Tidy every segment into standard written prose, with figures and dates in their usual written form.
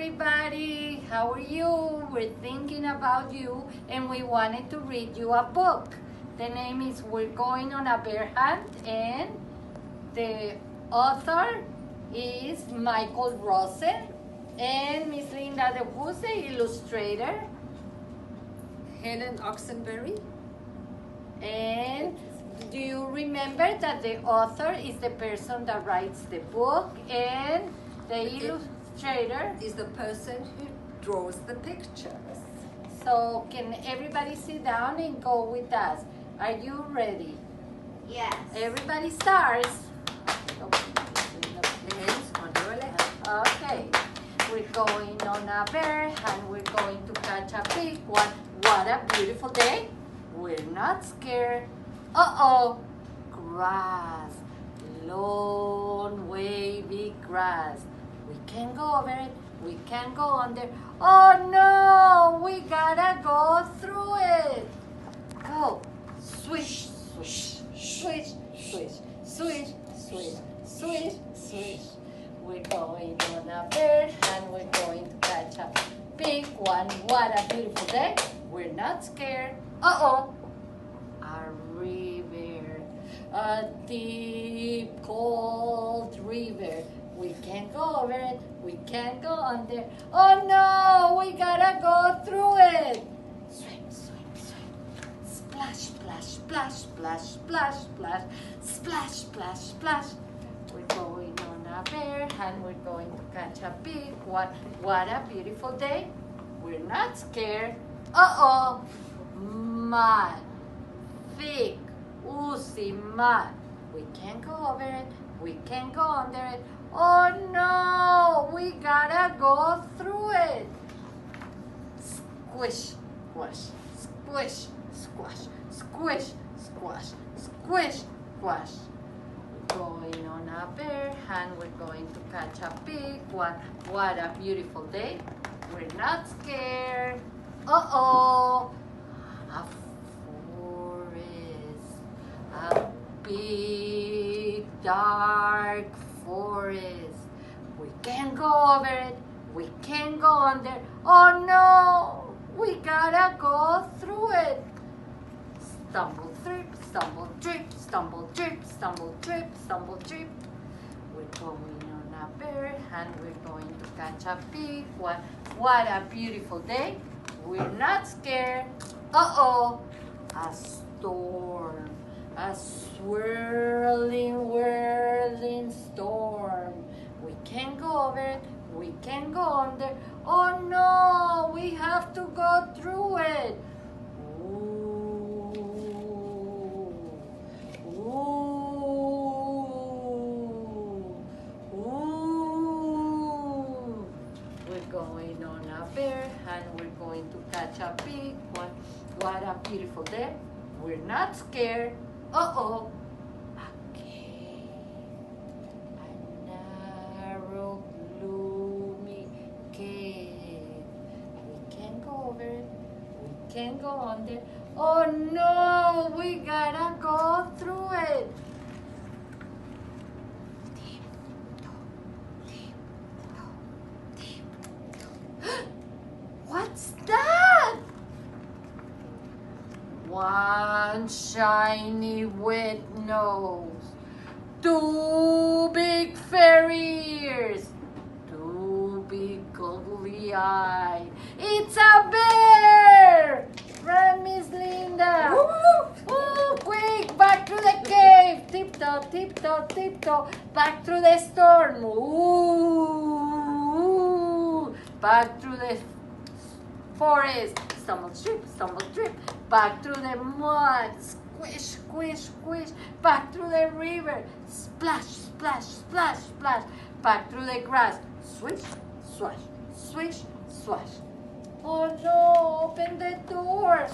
everybody. How are you? We're thinking about you and we wanted to read you a book. The name is We're Going on a Bear Hunt, and the author is Michael Rosen, and Miss Linda, who's the illustrator? Helen Oxenberry. And do you remember that the author is the person that writes the book, and the illustrator is the person who draws the pictures. So can everybody sit down and go with us? Are you ready? Yes. Everybody starts. Okay. We're going on a bear hunt. We're going to catch a big one. What a beautiful day. We're not scared. Uh-oh. Grass. Long, wavy grass. We can't go over it. We can't go under. Oh no! We gotta go through it. Go. Swish, swish, swish, swish, swish, swish, swish, swish. We're going on a bear and we're going to catch a big one. What a beautiful day. We're not scared. Uh-oh. A river. A deep, cold river. We can't go over it. We can't go under. Oh no! We gotta go through it. Swim, swim, swim. Splash, splash, splash, splash, splash, splash, splash, splash, splash. We're going on a bear and we're going to catch a big one. What a beautiful day. We're not scared. Uh-oh. Mud. Thick, oozy mud. We can't go over it. We can't go under it. Oh no, we gotta go through it. Squish, squash, squish, squash, squish, squash, squish, squash. We're going on a bear and we're going to catch a big one. What a beautiful day. We're not scared. Uh-oh. A forest. A big, dark forest. We can't go over it. We can't go under. Oh no! We gotta go through it. Stumble, trip, stumble, trip, stumble, trip, stumble, trip, stumble, trip. We're going on a bear and we're going to catch a big one. What a beautiful day. We're not scared. Uh-oh. A storm. A swirling, whirling storm. We can't go over it. We can't go under. Oh no, we have to go through it. Ooh. Ooh. Ooh. We're going on a bear and we're going to catch a big one. What a beautiful day. We're not scared. Uh-oh. A cave. A narrow, gloomy cave. We can't go over it. We can't go under. Oh no, we gotta go through it. What's that? One shiny wet nose, two big fairy ears, two big goggly eyes. It's a bear! Run, Miss Linda! Woo! Quick, back to the cave! Tiptoe, tiptoe, tiptoe, back through the storm. Ooh! Back through the forest. Stumble, trip, back through the mud, squish, squish, squish, back through the river, splash, splash, splash, splash, back through the grass, swish, swash, swish, swash. Oh no, open the door.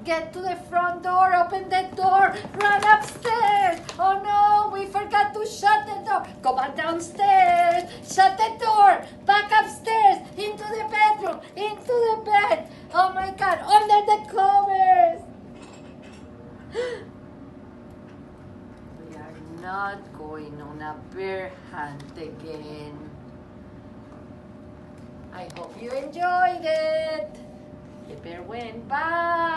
Get to the front door, open the door, run upstairs. Oh no, we forgot to shut the door. Go back downstairs, shut the door, back upstairs, into the bedroom, into the bed. Oh my God, under the covers. We are not going on a bear hunt again. I hope you enjoyed it. The bear went bye.